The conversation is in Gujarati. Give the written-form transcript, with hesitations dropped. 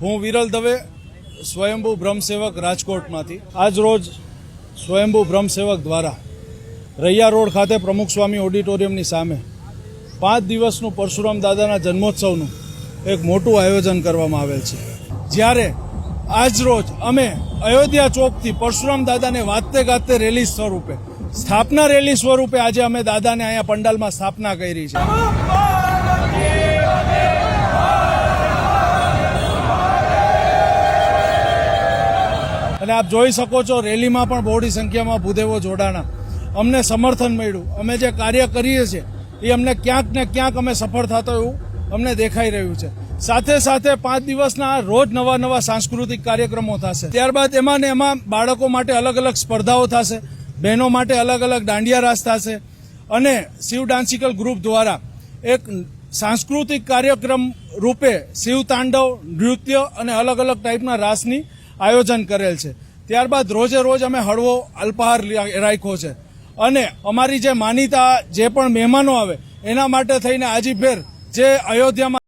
હું વિરલ દવે, સ્વયંભૂ બ્રહ્મસેવક રાજકોટમાંથી આજ રોજ સ્વયંભૂ બ્રહ્મસેવક દ્વારા રૈયા રોડ ખાતે પ્રમુખ સ્વામી ઓડિટોરિયમની સામે 5 દિવસનું પરશુરામ દાદાના જન્મોત્સવનું એક મોટું આયોજન કરવામાં આવેલ છે। જ્યારે આજ રોજ અમે અયોધ્યા ચોકથી પરશુરામ દાદાને વાતે ગાતે રેલી સ્વરૂપે સ્થાપના રેલી સ્વરૂપે આજે અમે દાદાને અહીંયા પંડાલમાં સ્થાપના કરી છે। અને આપ જોઈ શકો છો રેલીમાં પણ બહોળી સંખ્યામાં ભૂદેવો જોડાણા, અમને સમર્થન મળ્યું। અમે જે કાર્ય કરીએ છીએ એ અમને ક્યાંક ને ક્યાંક અમે સફળ થતો એવું અમને દેખાઈ રહ્યું છે। સાથે સાથે 5 દિવસના રોજ નવા નવા સાંસ્કૃતિક કાર્યક્રમો થશે। ત્યારબાદ એમાં ને એમાં બાળકો માટે અલગ અલગ સ્પર્ધાઓ થશે, બહેનો માટે અલગ અલગ દાંડિયા રાસ થશે અને શિવ ડાન્સિકલ ગ્રુપ દ્વારા એક સાંસ્કૃતિક કાર્યક્રમ રૂપે શિવ તાંડવ, નૃત્ય અને અલગ અલગ ટાઈપના રાસની આયોજન કરેલ છે। ત્યારબાદ રોજે રોજ અમે હળવો અલ્પાહાર રાખ્યો છે અને અમારી જે માનીતા જે પણ મહેમાનો આવે એના માટે થઈને આજીભેર જે અયોધ્યામાં